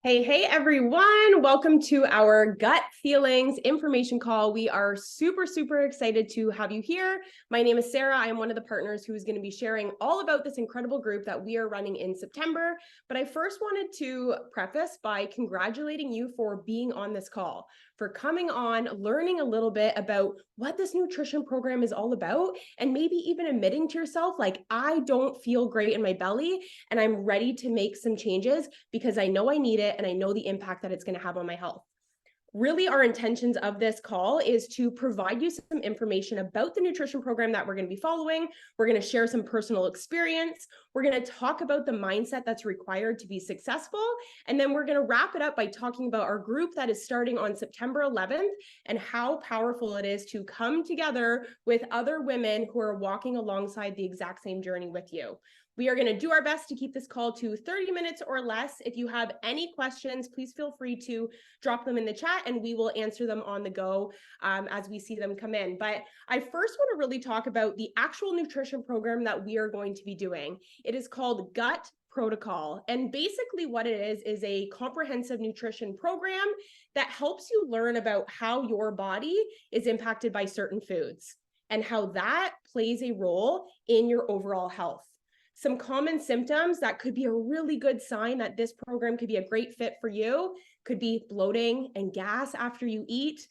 Hey, everyone. Welcome to our Gut Feelings information call. We are super excited to have you here. My name is Sarah. I am one of the partners who is going to be sharing all about this incredible group that we are running in September. But I first wanted to preface by congratulating you for being on this call, for coming on, learning a little bit about what this nutrition program is all about, and maybe even admitting to yourself, like, I don't feel great in my belly and I'm ready to make some changes because I know I need it and I know the impact that it's going to have on my health. Really, our intentions of this call is to provide you some information about the nutrition program that we're going to be following. We're going to share some personal experience. We're going to talk about the mindset that's required to be successful. And then we're going to wrap it up by talking about our group that is starting on September 11th and how powerful it is to come together with other women who are walking alongside the exact same journey with you. We are going to do our best to keep this call to 30 minutes or less. If you have any questions, please feel free to drop them in the chat and we will answer them on the go as we see them come in. But I first want to really talk about the actual nutrition program that we are going to be doing. It is called Gut Protocol. And basically what it is a comprehensive nutrition program that helps you learn about how your body is impacted by certain foods and how that plays a role in your overall health. Some common symptoms that could be a really good sign that this program could be a great fit for you could be bloating and gas after you eat.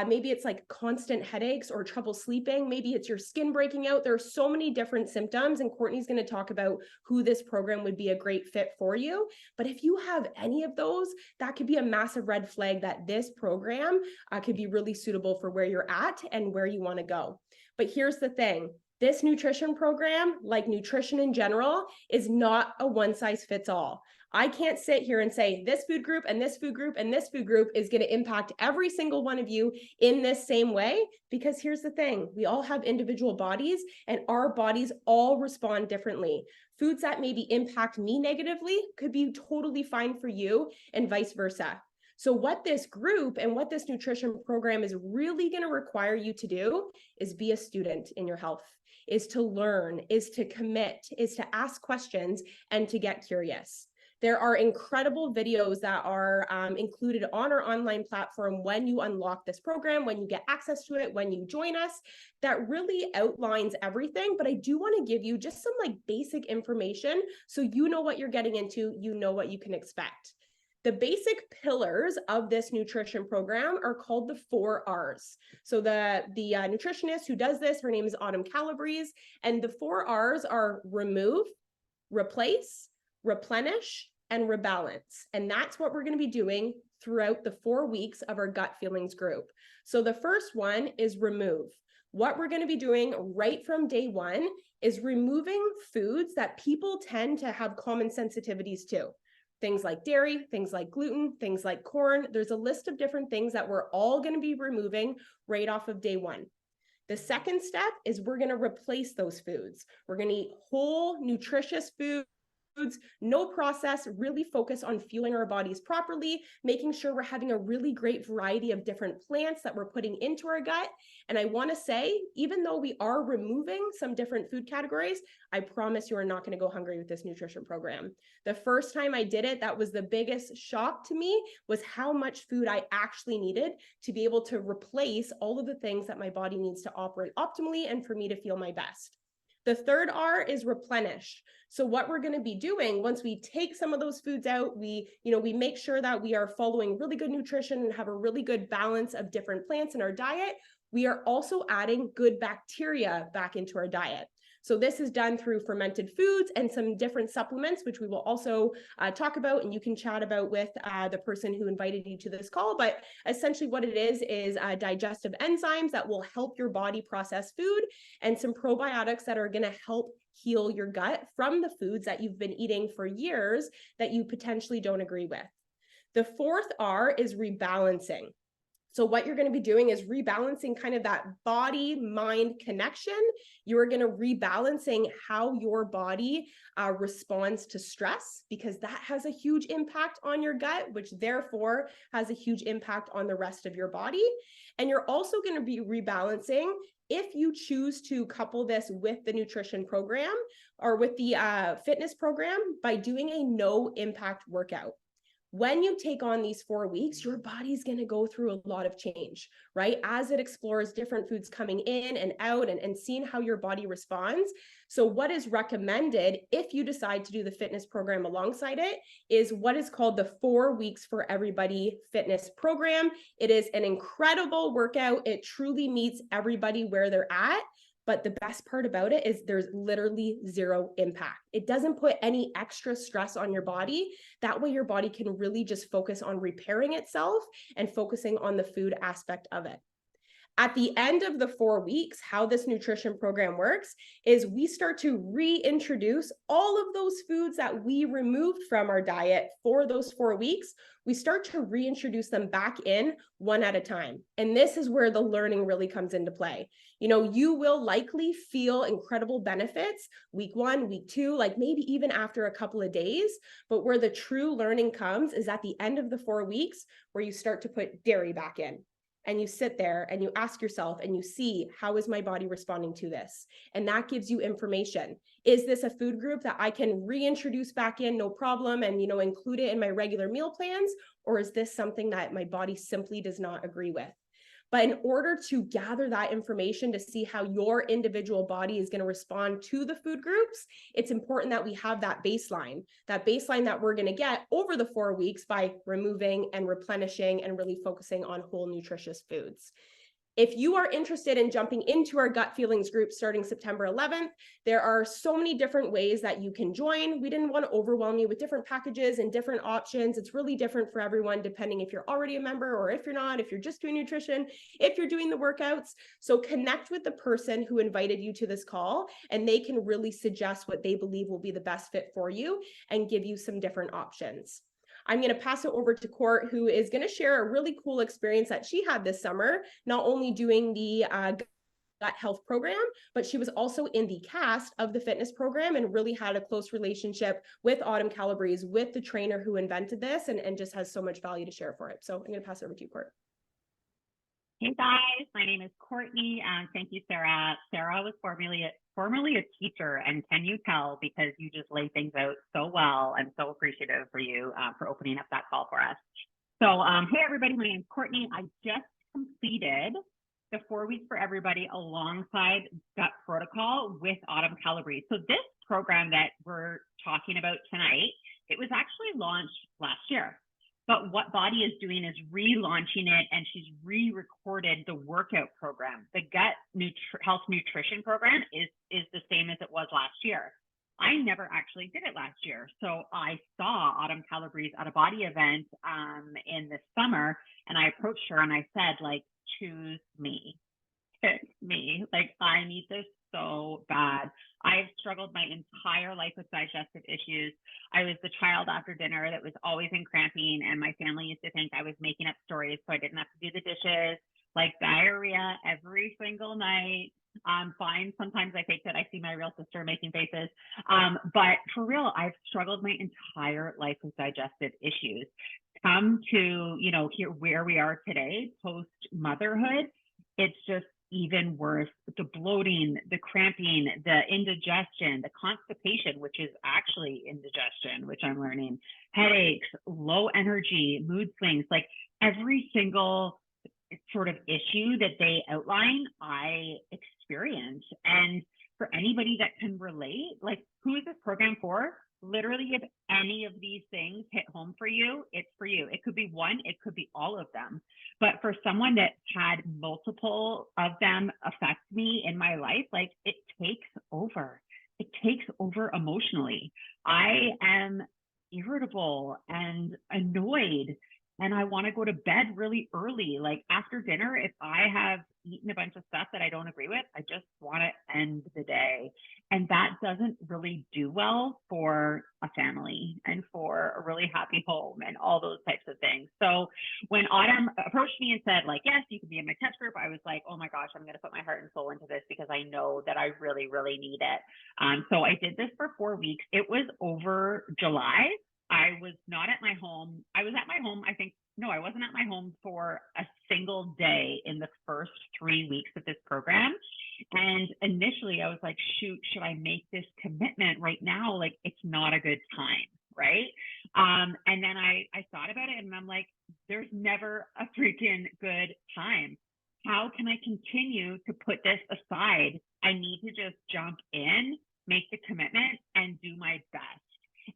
Maybe it's like constant headaches or trouble sleeping. Maybe it's your skin breaking out. There are so many different symptoms, and Courtney's going to talk about who this program would be a great fit for you. But if you have any of those, that could be a massive red flag that this program could be really suitable for where you're at and where you want to go. But here's the thing. This nutrition program, like nutrition in general, is not a one-size-fits-all. I can't sit here and say this food group and this food group and this food group is going to impact every single one of you in this same way, because here's the thing. We all have individual bodies and our bodies all respond differently. Foods that maybe impact me negatively could be totally fine for you and vice versa. So what this group and what this nutrition program is really going to require you to do is be a student in your health, is to learn, is to commit, is to ask questions, and to get curious. There are incredible videos that are included on our online platform when you unlock this program, when you get access to it, when you join us, that really outlines everything. But I do want to give you just some like basic information so you know what you're getting into, you know what you can expect. The basic pillars of this nutrition program are called the 4 R's. So the nutritionist who does this, her name is Autumn Calabrese, and the 4 R's are remove, replace, replenish, and rebalance. And that's what we're going to be doing throughout the 4 weeks of our Gut Feelings group. So the first one is remove. What we're going to be doing right from day one is removing foods that people tend to have common sensitivities to. Things like dairy, things like gluten, things like corn. There's a list of different things that we're all going to be removing right off of day one. The second step is we're going to replace those foods. We're going to eat whole, nutritious foods, no process, really focus on fueling our bodies properly, making sure we're having a really great variety of different plants that we're putting into our gut. And I want to say, even though we are removing some different food categories, I promise you are not going to go hungry with this nutrition program. The first time I did it, that was the biggest shock to me, was how much food I actually needed to be able to replace all of the things that my body needs to operate optimally and for me to feel my best. The third R is replenish. So what we're going to be doing once we take some of those foods out, we make sure that we are following really good nutrition and have a really good balance of different plants in our diet. We are also adding good bacteria back into our diet. So this is done through fermented foods and some different supplements, which we will also talk about, and you can chat about with the person who invited you to this call. But essentially what it is digestive enzymes that will help your body process food, and some probiotics that are going to help heal your gut from the foods that you've been eating for years that you potentially don't agree with. The fourth R is rebalancing. So what you're going to be doing is rebalancing kind of that body-mind connection. You're going to rebalancing how your body responds to stress, because that has a huge impact on your gut, which therefore has a huge impact on the rest of your body. And you're also going to be rebalancing if you choose to couple this with the nutrition program or with the fitness program by doing a no impact workout. When you take on these 4 weeks, your body's going to go through a lot of change, right? As it explores different foods coming in and out and seeing how your body responds. So what is recommended if you decide to do the fitness program alongside it is what is called the 4 weeks for everybody fitness program. It is an incredible workout. It truly meets everybody where they're at. But the best part about it is there's literally zero impact. It doesn't put any extra stress on your body. That way your body can really just focus on repairing itself and focusing on the food aspect of it. At the end of the 4 weeks, how this nutrition program works is we start to reintroduce all of those foods that we removed from our diet for those 4 weeks. We start to reintroduce them back in one at a time. And this is where the learning really comes into play. You will likely feel incredible benefits week 1, week 2, like maybe even after a couple of days. But where the true learning comes is at the end of the 4 weeks, where you start to put dairy back in. And you sit there and you ask yourself and you see, how is my body responding to this? And that gives you information. Is this a food group that I can reintroduce back in, no problem, and include it in my regular meal plans? Or is this something that my body simply does not agree with? But in order to gather that information to see how your individual body is going to respond to the food groups, it's important that we have that baseline that we're going to get over the 4 weeks by removing and replenishing and really focusing on whole nutritious foods. If you are interested in jumping into our Gut Feelings group starting September 11th, there are so many different ways that you can join. We didn't want to overwhelm you with different packages and different options. It's really different for everyone, depending if you're already a member or if you're not, if you're just doing nutrition, if you're doing the workouts. So connect with the person who invited you to this call, and they can really suggest what they believe will be the best fit for you and give you some different options. I'm going to pass it over to Court, who is going to share a really cool experience that she had this summer, not only doing the gut health program, but she was also in the cast of the fitness program and really had a close relationship with Autumn Calabrese, with the trainer who invented this, and just has so much value to share for it. So I'm going to pass it over to you, Court. Hey guys, my name is Courtney, and thank you, Sarah. Sarah was formerly a teacher, and can you tell, because you just lay things out so well. I'm so appreciative for you for opening up that call for us. So hey everybody, my name is Courtney. I just completed the 4 weeks for everybody alongside Gut Protocol with Autumn Calabrese. So this program that we're talking about tonight, it was actually launched last year. But what Body is doing is relaunching it, and she's re-recorded the workout program. The Gut Health Nutrition program is the same as it was last year. I never actually did it last year. So I saw Autumn Calabrese at a Body event in the summer, and I approached her and I said, like, choose me, pick me. Like, I need this so bad. I've struggled my entire life with digestive issues. I was the child after dinner that was always in cramping, and my family used to think I was making up stories so I didn't have to do the dishes, like diarrhea every single night. Fine, sometimes I fake that I see my real sister making faces. But for real, I've struggled my entire life with digestive issues. Come to, here where we are today, post motherhood, it's just even worse. The bloating, the cramping, the indigestion, the constipation, which is actually indigestion, which I'm learning, headaches, low energy, mood swings, like every single sort of issue that they outline, I experience. And for anybody that can relate, like, who is this program for? Literally, if any of these things hit home for you, it's for you. It could be one, it could be all of them. But for someone that had multiple of them affect me in my life, like, it takes over. It takes over emotionally. I am irritable and annoyed, and I want to go to bed really early. Like, after dinner, if I have eaten a bunch of stuff that I don't agree with, I just want to end the day. And that doesn't really do well for a family and for a really happy home and all those types of things. So when Autumn approached me and said, like, yes, you can be in my test group, I was like, oh my gosh, I'm going to put my heart and soul into this, because I know that I really, really need it. So I did this for 4 weeks. It was over July. I was not at my home. I was at my home, I wasn't at my home for a single day in the first 3 weeks of this program. And initially I was like, shoot, should I make this commitment right now? Like, it's not a good time, right? And then I thought about it and I'm like, there's never a freaking good time. How can I continue to put this aside? I need to just jump in, make the commitment, and do my best.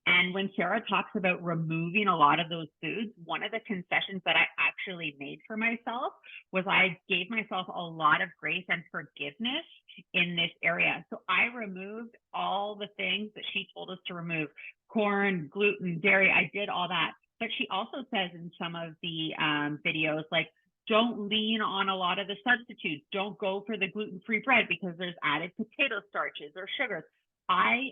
And when Sarah talks about removing a lot of those foods, one of the concessions that I actually made for myself was I gave myself a lot of grace and forgiveness in this area. So I removed all the things that she told us to remove: corn, gluten, dairy. I did all that. But she also says in some of the videos, like, don't lean on a lot of the substitutes. Don't go for the gluten-free bread because there's added potato starches or sugars. I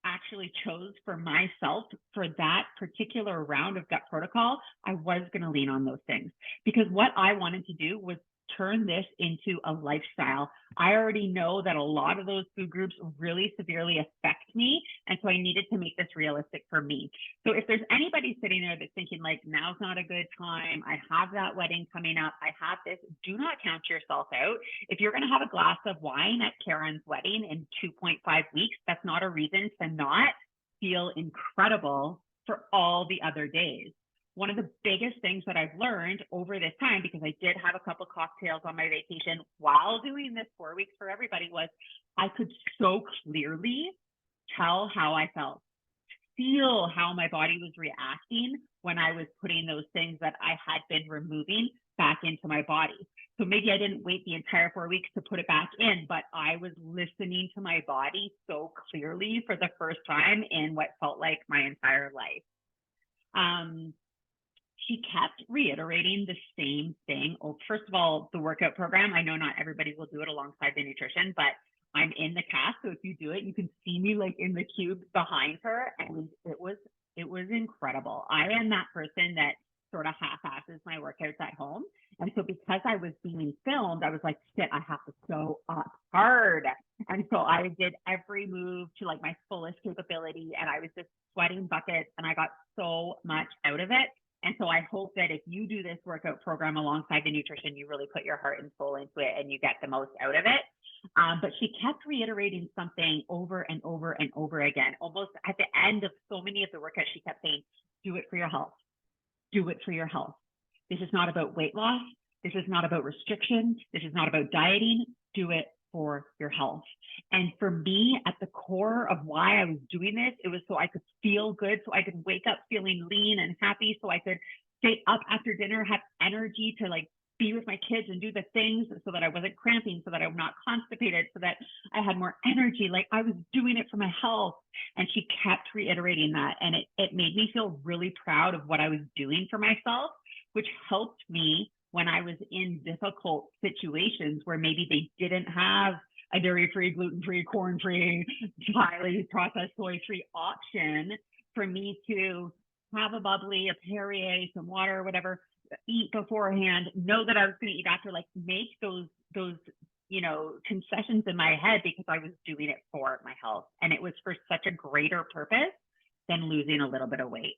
actually chose for myself, for that particular round of gut protocol, I was going to lean on those things, because what I wanted to do was turn this into a lifestyle. I already know that a lot of those food groups really severely affect me. And so I needed to make this realistic for me. So if there's anybody sitting there that's thinking like, now's not a good time, I have that wedding coming up, I have this, do not count yourself out. If you're going to have a glass of wine at Karen's wedding in 2.5 weeks, that's not a reason to not feel incredible for all the other days. One of the biggest things that I've learned over this time, because I did have a couple cocktails on my vacation while doing this 4 weeks for everybody, was I could so clearly tell how I felt, feel how my body was reacting when I was putting those things that I had been removing back into my body. So maybe I didn't wait the entire 4 weeks to put it back in, but I was listening to my body so clearly for the first time in what felt like my entire life. She kept reiterating the same thing. Oh, first of all, the workout program, I know not everybody will do it alongside the nutrition, but I'm in the cast. So if you do it, you can see me like in the cube behind her. And it was incredible. I am that person that sort of half-asses my workouts at home. And so because I was being filmed, I was like, shit, I have to show up hard. And so I did every move to like my fullest capability, and I was just sweating buckets, and I got so much out of it. And so I hope that if you do this workout program alongside the nutrition, you really put your heart and soul into it and you get the most out of it. But she kept reiterating something over and over and over again. Almost at the end of so many of the workouts, she kept saying, do it for your health. Do it for your health. This is not about weight loss. This is not about restriction. This is not about dieting. Do it for your health. And for me, at the core of why I was doing this, it was so I could feel good, so I could wake up feeling lean and happy, so I could stay up after dinner, have energy to like be with my kids and do the things, so that I wasn't cramping, so that I'm not constipated, so that I had more energy. Like, I was doing it for my health. And she kept reiterating that. And it made me feel really proud of what I was doing for myself, which helped me when I was in difficult situations where maybe they didn't have a dairy-free, gluten-free, corn-free, highly processed soy-free option for me to have a bubbly, a Perrier, some water, whatever, eat beforehand, know that I was going to eat after, like make those, you know, concessions in my head, because I was doing it for my health. And it was for such a greater purpose than losing a little bit of weight.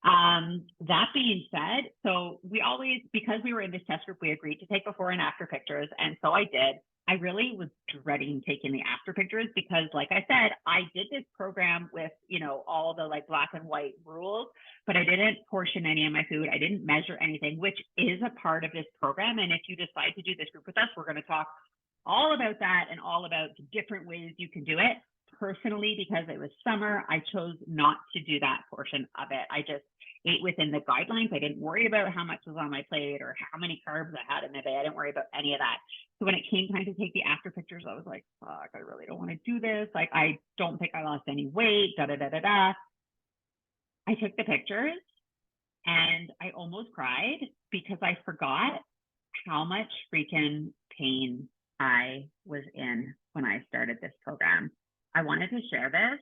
That being said, so we always, because we were in this test group, we agreed to take before and after pictures. And so I did. I really was dreading taking the after pictures because, like I said, I did this program with, you know, all the like black and white rules, but I didn't portion any of my food. I didn't measure anything, which is a part of this program. And if you decide to do this group with us, we're going to talk all about that and all about the different ways you can do it. Personally, because it was summer, I chose not to do that portion of it. I just ate within the guidelines. I didn't worry about how much was on my plate or how many carbs I had in the day. I didn't worry about any of that. So when it came time to take the after pictures, I was like, fuck, I really don't want to do this. Like, I don't think I lost any weight, da da da da da. I took the pictures and I almost cried because I forgot how much freaking pain I was in when I started this program. I wanted to share this.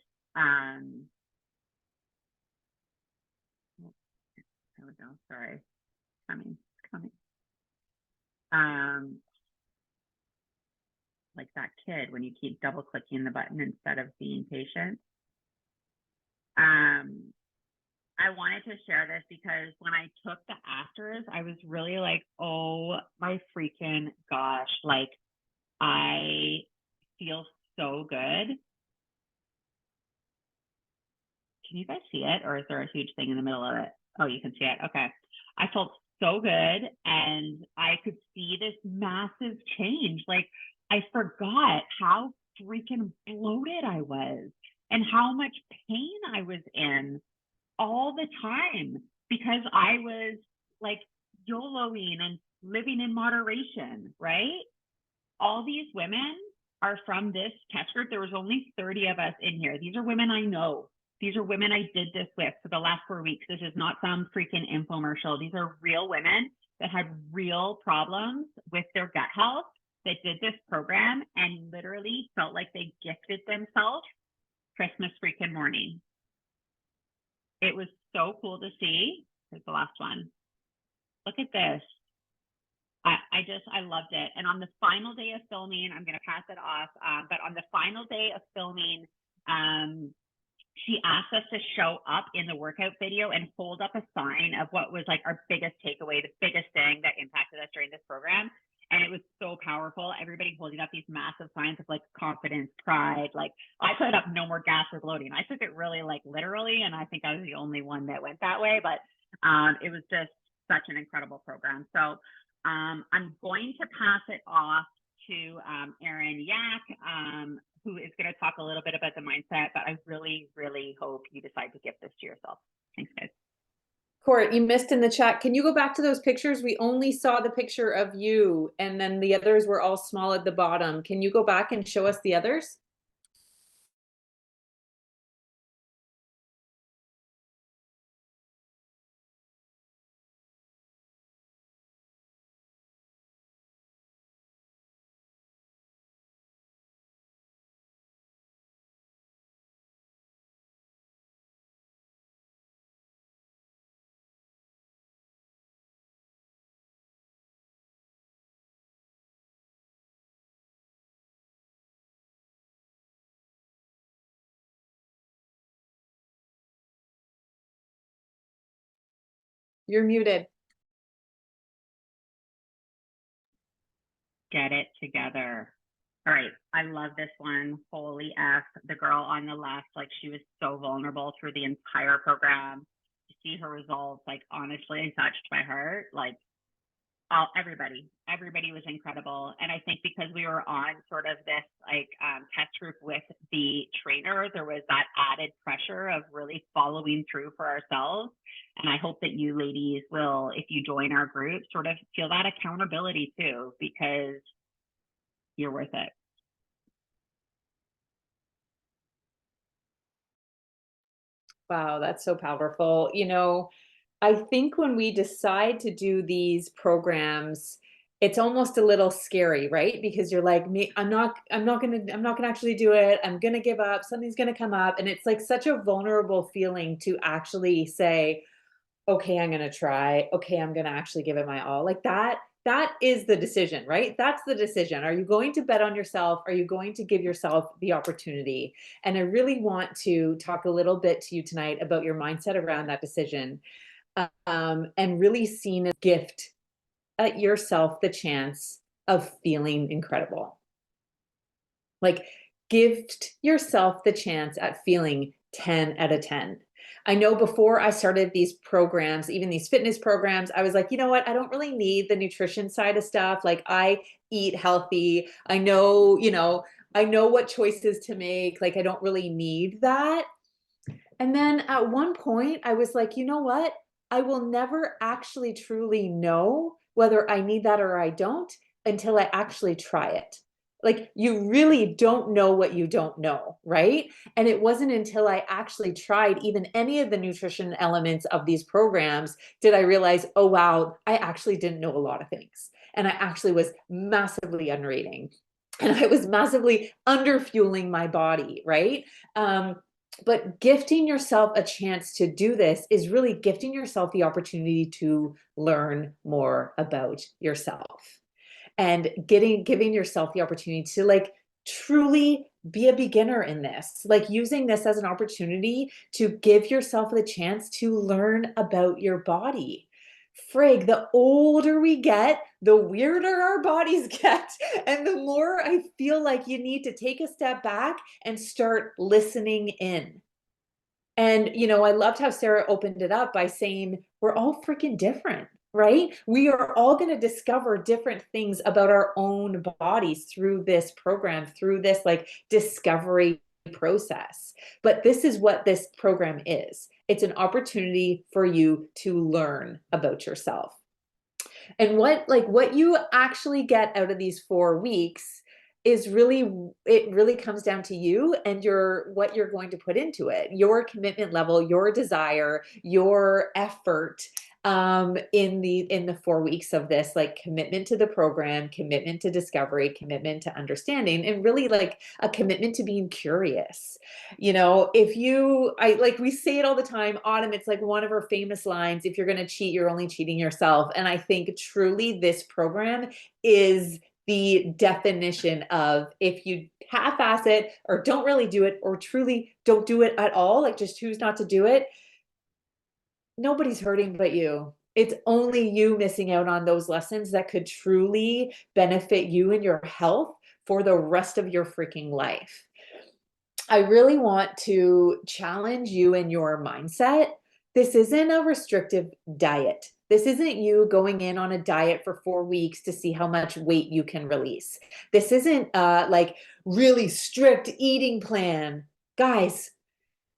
There we go. Sorry. Coming. Like that kid when you keep double clicking the button instead of being patient. I wanted to share this because when I took the afters, I was really like, oh my freaking gosh, like I feel so good. can you guys see it? Or is there a huge thing in the middle of it? Oh, you can see it. Okay. I felt so good and I could see this massive change. Like I forgot how freaking bloated I was and how much pain I was in all the time because I was like YOLOing and living in moderation, right? All these women are from this test group. There was only 30 of us in here. These are women I know. These are women I did this with for the last 4 weeks. This is not some freaking infomercial. These are real women that had real problems with their gut health that did this program and literally felt like they gifted themselves Christmas freaking morning. It was so cool to see. Here's the last one. Look at this. I loved it. And on the final day of filming, I'm going to pass it off. But on the final day of filming, she asked us to show up in the workout video and hold up a sign of what was like our biggest takeaway, the biggest thing that impacted us during this program. And it was so powerful. Everybody holding up these massive signs of like confidence, pride. Like I put up no more gas or bloating. I took it really like literally. And I think I was the only one that went that way, but it was just such an incredible program. So I'm going to pass it off to Erin Yak, who is going to talk a little bit about the mindset, but I really, really hope you decide to gift this to yourself. Thanks, guys. Court, you missed in the chat. Can you go back to those pictures? We only saw the picture of you, and then the others were all small at the bottom. Can you go back and show us the others? You're muted. Get it together. All right. I love this one. Holy F. The girl on the left, like she was so vulnerable through the entire program. To see her results, like honestly touched my heart. Like everybody was incredible. And I think because we were on sort of this like test group with the trainer, there was that added pressure of really following through for ourselves. And I hope that you ladies will, if you join our group, sort of feel that accountability too, because you're worth it. Wow, that's so powerful. You know, I think when we decide to do these programs, it's almost a little scary, right? Because you're like, me, I'm not gonna actually do it. I'm gonna give up. Something's gonna come up. And it's like such a vulnerable feeling to actually say, okay, I'm gonna try. Okay, I'm gonna actually give it my all. Like that is the decision, right? That's the decision. Are you going to bet on yourself? Are you going to give yourself the opportunity? And I really want to talk a little bit to you tonight about your mindset around that decision, and really seeing a gift at yourself the chance of feeling incredible. Like gift yourself the chance at feeling 10 out of 10. I know before I started these programs, even these fitness programs, I was like, you know what? I don't really need the nutrition side of stuff. Like I eat healthy. I know, I know what choices to make. Like I don't really need that. And then at one point I was like, you know what? I will never actually truly know whether I need that or I don't until I actually try it. Like you really don't know what you don't know, right? And it wasn't until I actually tried even any of the nutrition elements of these programs did I realize, oh wow, I actually didn't know a lot of things. And I actually was massively undereating. And I was massively underfueling my body, right? But gifting yourself a chance to do this is really gifting yourself the opportunity to learn more about yourself and giving yourself the opportunity to like truly be a beginner in this, like using this as an opportunity to give yourself the chance to learn about your body. Frig, the older we get, the weirder our bodies get. And the more I feel like you need to take a step back and start listening in And, you know, I loved how Sarah opened it up by saying, we're all freaking different, right? We are all going to discover different things about our own bodies through this program, through this like discovery process. But this is what this program is. It's an opportunity for you to learn about yourself. And what you actually get out of these 4 weeks is really, it really comes down to you and what you're going to put into it, your commitment level, your desire, your effort in the 4 weeks of this, like commitment to the program, commitment to discovery, commitment to understanding, and really like a commitment to being curious. You know, we say it all the time, Autumn, it's like one of her famous lines, if you're going to cheat, you're only cheating yourself. And I think truly this program is the definition of, if you half-ass it or don't really do it or truly don't do it at all, like just choose not to do it, nobody's hurting but you. It's only you missing out on those lessons that could truly benefit you and your health for the rest of your freaking life. I really want to challenge you in your mindset. This isn't a restrictive diet. This isn't you going in on a diet for 4 weeks to see how much weight you can release. This isn't like really strict eating plan. Guys,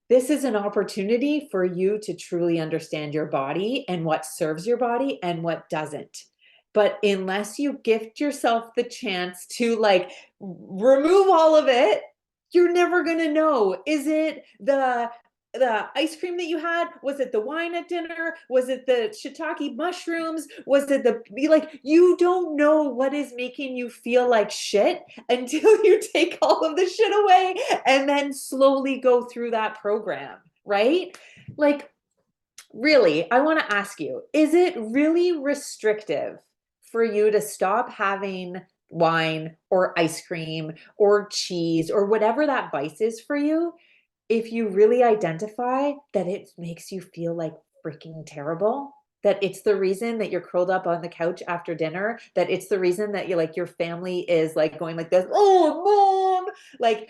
this is an opportunity for you to truly understand your body and what serves your body and what doesn't. But unless you gift yourself the chance to like remove all of it, you're never going to know. Is it the ice cream that you had? Was it the wine at dinner? Was it the shiitake mushrooms? Was it you don't know what is making you feel like shit until you take all of the shit away and then slowly go through that program, right? Like, really, I want to ask you, is it really restrictive for you to stop having wine or ice cream or cheese or whatever that vice is for you, if you really identify that it makes you feel like freaking terrible, that it's the reason that you're curled up on the couch after dinner, that it's the reason that your family is like going like this, oh, mom, like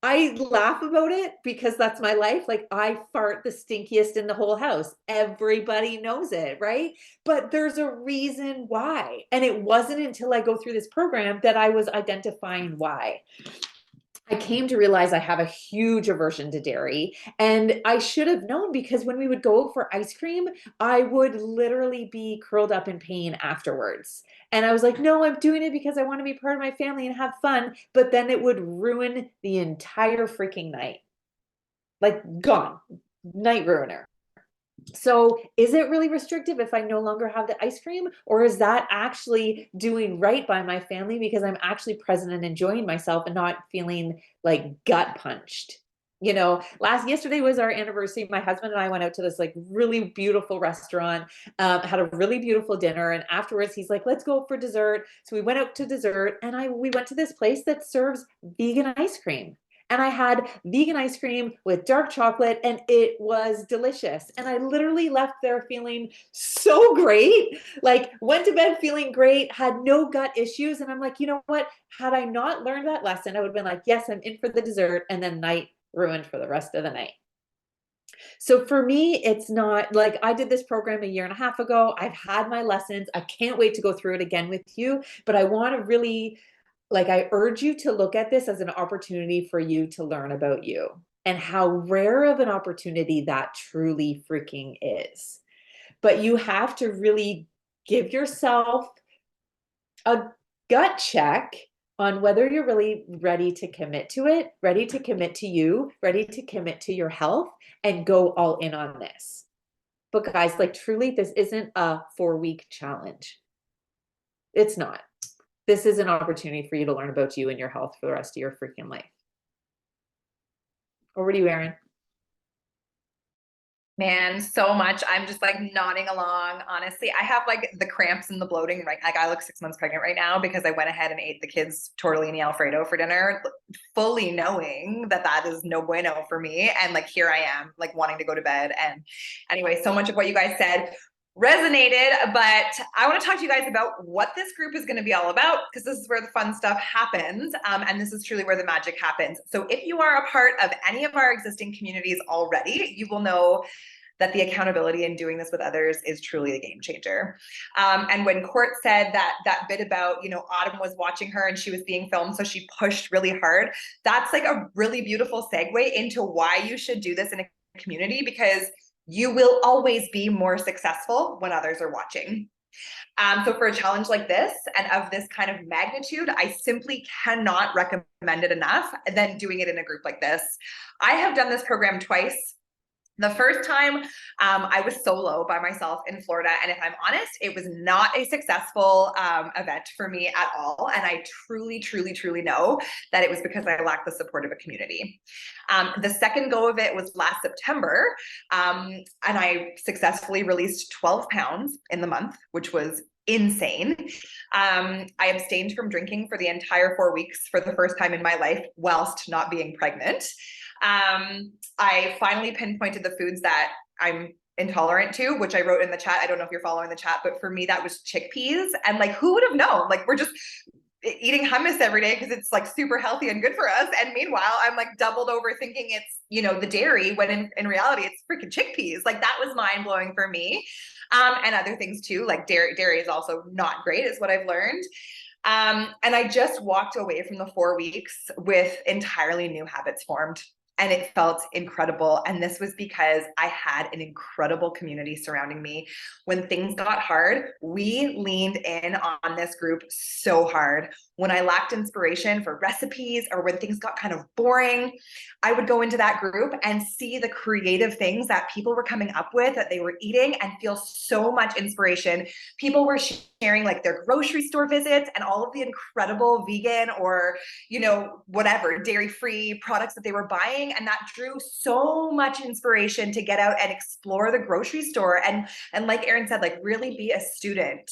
I laugh about it because that's my life. Like I fart the stinkiest in the whole house. Everybody knows it, right? But there's a reason why. And it wasn't until I go through this program that I was identifying why. I came to realize I have a huge aversion to dairy, and I should have known because when we would go for ice cream, I would literally be curled up in pain afterwards. And I was like, no, I'm doing it because I want to be part of my family and have fun. But then it would ruin the entire freaking night. Like gone, night ruiner. So is it really restrictive if I no longer have the ice cream, or is that actually doing right by my family because I'm actually present and enjoying myself and not feeling like gut punched? You know, yesterday was our anniversary. My husband and I went out to this like really beautiful restaurant, had a really beautiful dinner. And afterwards he's like, let's go for dessert. So we went out to dessert and we went to this place that serves vegan ice cream. And I had vegan ice cream with dark chocolate and it was delicious. And I literally left there feeling so great, like went to bed feeling great, had no gut issues. And I'm like, you know what? Had I not learned that lesson, I would have been like, yes, I'm in for the dessert, and then night ruined for the rest of the night. So for me, it's not like I did this program 1.5 years ago. I've had my lessons. I can't wait to go through it again with you, but I want to really, I urge you to look at this as an opportunity for you to learn about you and how rare of an opportunity that truly freaking is. But you have to really give yourself a gut check on whether you're really ready to commit to it, ready to commit to you, ready to commit to your health, and go all in on this. But guys, truly, this isn't a 4-week challenge. It's not. This is an opportunity for you to learn about you and your health for the rest of your freaking life. Over to you, Erin. Man, so much. I'm just nodding along. Honestly, I have the cramps and the bloating, right? I look 6 months pregnant right now because I went ahead and ate the kids' tortellini Alfredo for dinner, fully knowing that that is no bueno for me. And here I am, wanting to go to bed. And anyway, so much of what you guys said, resonated, but I want to talk to you guys about what this group is going to be all about, because this is where the fun stuff happens, and this is truly where the magic happens. So if you are a part of any of our existing communities already, you will know that the accountability in doing this with others is truly a game changer. And when Court said that bit about, Autumn was watching her and she was being filmed, so she pushed really hard, that's like a really beautiful segue into why you should do this in a community, because you will always be more successful when others are watching. So for a challenge like this and of this kind of magnitude, I simply cannot recommend it enough than doing it in a group like this. I have done this program twice. The first time I was solo by myself in Florida, and if I'm honest, it was not a successful event for me at all. And I truly, truly, truly know that it was because I lacked the support of a community. The second go of it was last September, and I successfully released 12 pounds in the month, which was insane. I abstained from drinking for the entire 4 weeks for the first time in my life whilst not being pregnant. I finally pinpointed the foods that I'm intolerant to, which I wrote in the chat. I don't know if you're following the chat, but for me, that was chickpeas. And like, who would have known? Like, we're just eating hummus every day because it's like super healthy and good for us. And meanwhile, I'm like doubled over thinking it's, the dairy, when in reality, it's freaking chickpeas. Like, that was mind blowing for me. And other things too, like dairy is also not great, is what I've learned. And I just walked away from the 4 weeks with entirely new habits formed. And it felt incredible. And this was because I had an incredible community surrounding me. When things got hard, we leaned in on this group so hard. When I lacked inspiration for recipes, or when things got kind of boring, I would go into that group and see the creative things that people were coming up with, that they were eating, and feel so much inspiration. People were sharing like their grocery store visits and all of the incredible vegan or, whatever, dairy-free products that they were buying. And that drew so much inspiration to get out and explore the grocery store. And like Erin said, like, really be a student.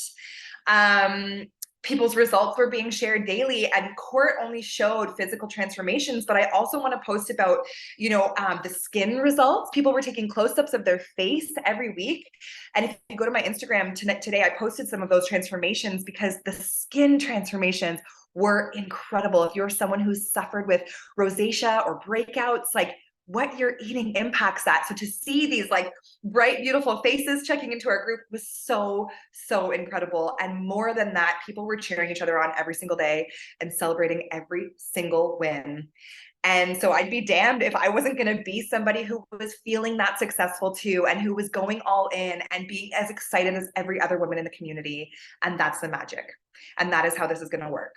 People's results were being shared daily, and Court only showed physical transformations, but I also want to post about, the skin results. People were taking close-ups of their face every week. And if you go to my Instagram today, I posted some of those transformations, because the skin transformations were incredible. If you're someone who's suffered with rosacea or breakouts, like, what you're eating impacts that. So to see these like bright, beautiful faces checking into our group was so, so incredible. And more than that, people were cheering each other on every single day and celebrating every single win. And so I'd be damned if I wasn't going to be somebody who was feeling that successful too, and who was going all in and being as excited as every other woman in the community. And that's the magic. And that is how this is going to work.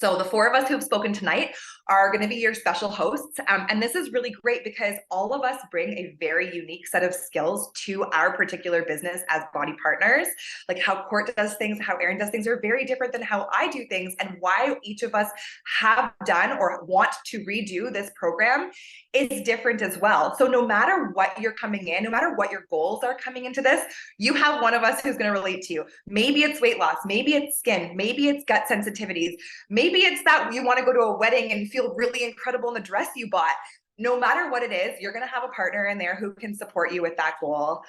So the 4 of us who have spoken tonight are going to be your special hosts. And this is really great because all of us bring a very unique set of skills to our particular business as body partners. Like how Court does things, how Erin does things are very different than how I do things, and why each of us have done or want to redo this program is different as well. So no matter what you're coming in, no matter what your goals are coming into this, you have one of us who's going to relate to you. Maybe it's weight loss, maybe it's skin, maybe it's gut sensitivities, maybe it's that you want to go to a wedding and feel really incredible in the dress you bought. No matter what it is, you're going to have a partner in there who can support you with that goal.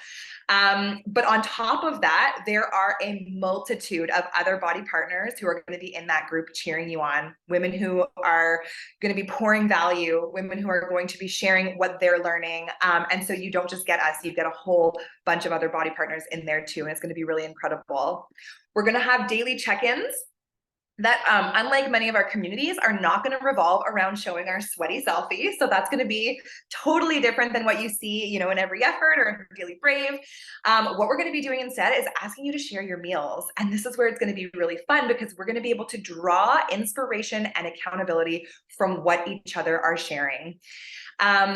But on top of that, there are a multitude of other body partners who are going to be in that group cheering you on. Women who are going to be pouring value, women who are going to be sharing what they're learning. And so you don't just get us, you get a whole bunch of other body partners in there too. And it's going to be really incredible. We're going to have daily check-ins that, unlike many of our communities, are not going to revolve around showing our sweaty selfies. So that's going to be totally different than what you see, in Every Effort or in Daily Brave. What we're going to be doing instead is asking you to share your meals. And this is where it's going to be really fun, because we're going to be able to draw inspiration and accountability from what each other are sharing.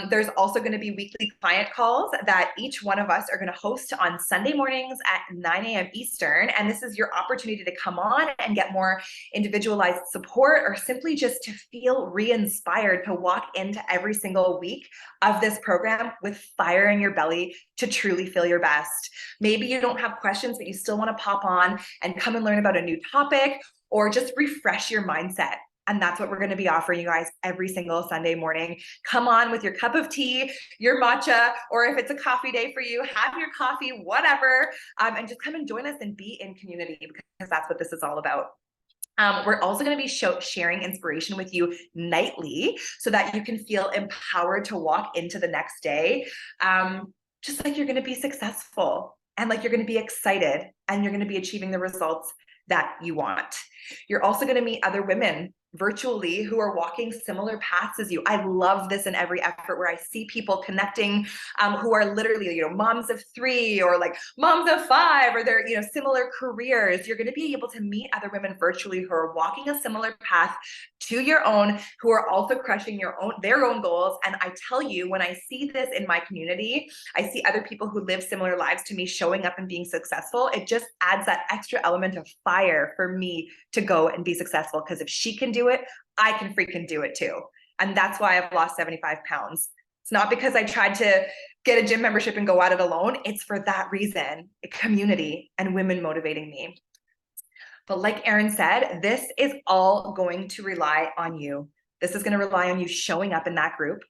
There's also going to be weekly client calls that each one of us are going to host on Sunday mornings at 9 a.m. Eastern. And this is your opportunity to come on and get more individualized support, or simply just to feel re-inspired to walk into every single week of this program with fire in your belly to truly feel your best. Maybe you don't have questions, but you still want to pop on and come and learn about a new topic, or just refresh your mindset. And that's what we're going to be offering you guys every single Sunday morning. Come on with your cup of tea, your matcha, or if it's a coffee day for you, have your coffee, whatever, and just come and join us and be in community, because that's what this is all about. We're also going to be sharing inspiration with you nightly so that you can feel empowered to walk into the next day, just like you're going to be successful and like you're going to be excited and you're going to be achieving the results that you want. You're also going to meet other women virtually who are walking similar paths as you. I love this in every effort where I see people connecting who are literally, you know, moms of 3 or like moms of 5, or they're, you know, similar careers. You're going to be able to meet other women virtually who are walking a similar path to your own, who are also crushing their own goals. And I tell you, when I see this in my community, I see other people who live similar lives to me showing up and being successful. It just adds that extra element of fire for me to go and be successful, because if she can do it, I can freaking do it too. And that's why I've lost 75 pounds. It's not because I tried to get a gym membership and go at it alone. It's for that reason, a community and women motivating me. But like Erin said, this is all going to rely on you. This is going to rely on you showing up in that group,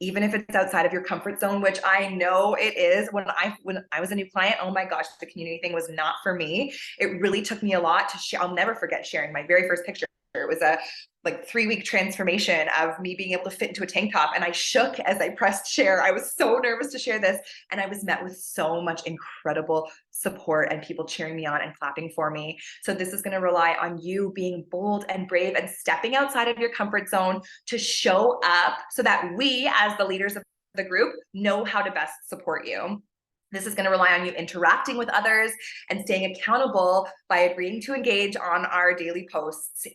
even if it's outside of your comfort zone, which I know it is. When I was a new client, oh my gosh, the community thing was not for me. It really took me a lot to share. I'll never forget sharing my very first picture. It was a like 3-week transformation of me being able to fit into a tank top. And I shook as I pressed share. I was so nervous to share this. And I was met with so much incredible support and people cheering me on and clapping for me. So this is going to rely on you being bold and brave and stepping outside of your comfort zone to show up so that we, as the leaders of the group, know how to best support you. This is going to rely on you interacting with others and staying accountable by agreeing to engage on our daily posts.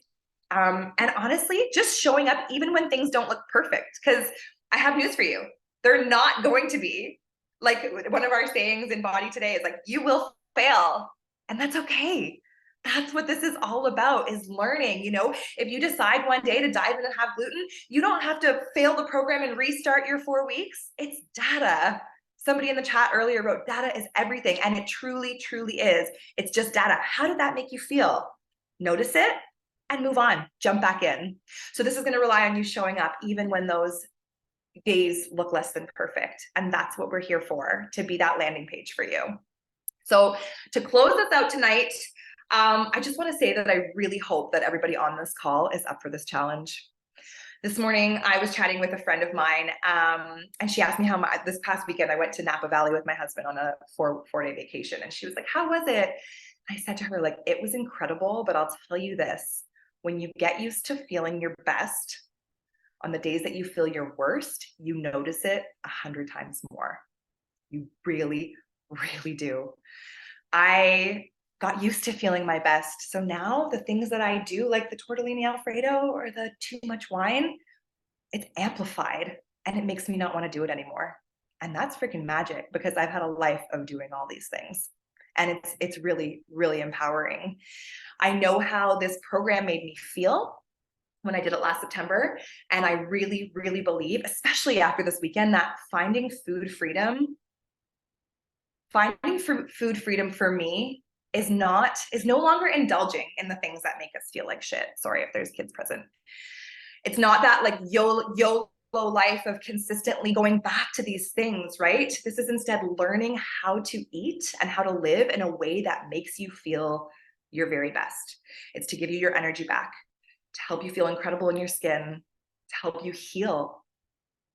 And honestly, just showing up even when things don't look perfect, because I have news for you. They're not going to be. Like one of our sayings in Body Today is like, you will fail, and that's okay. That's what this is all about, is learning. You know, if you decide one day to dive in and have gluten, you don't have to fail the program and restart your 4 weeks. It's data. Somebody in the chat earlier wrote, data is everything. And it truly, truly is. It's just data. How did that make you feel? Notice it and move on, jump back in. So this is going to rely on you showing up even when those days look less than perfect. And that's what we're here for, to be that landing page for you. So to close us out tonight, I just want to say that I really hope that everybody on this call is up for this challenge. This morning, I was chatting with a friend of mine, and she asked me how this past weekend I went to Napa Valley with my husband on a four-day vacation. And she was like, how was it? I said to her, like, it was incredible, but I'll tell you this. When you get used to feeling your best, on the days that you feel your worst, you notice it 100 times more. You really, really do. I got used to feeling my best. So now the things that I do, like the tortellini Alfredo or the too much wine, it's amplified and it makes me not want to do it anymore. And that's freaking magic, because I've had a life of doing all these things. And it's really, really empowering. I know how this program made me feel when I did it last September. And I really, really believe, especially after this weekend, that finding food freedom for me is no longer indulging in the things that make us feel like shit. Sorry if there's kids present. It's not that like YOLO life of consistently going back to these things, right? This is instead learning how to eat and how to live in a way that makes you feel your very best. It's to give you your energy back, to help you feel incredible in your skin, to help you heal.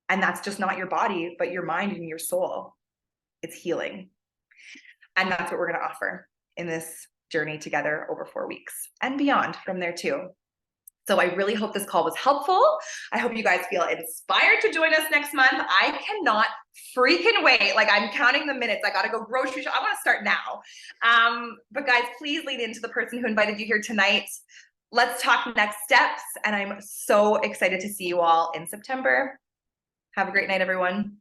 And that's just not your body, but your mind and your soul. It's healing. And that's what we're going to offer in this journey together over 4 weeks and beyond from there too. So I really hope this call was helpful. I hope you guys feel inspired to join us next month. I cannot freaking wait. Like, I'm counting the minutes. I got to go grocery shop. I want to start now. But guys, please lean into the person who invited you here tonight. Let's talk next steps. And I'm so excited to see you all in September. Have a great night, everyone.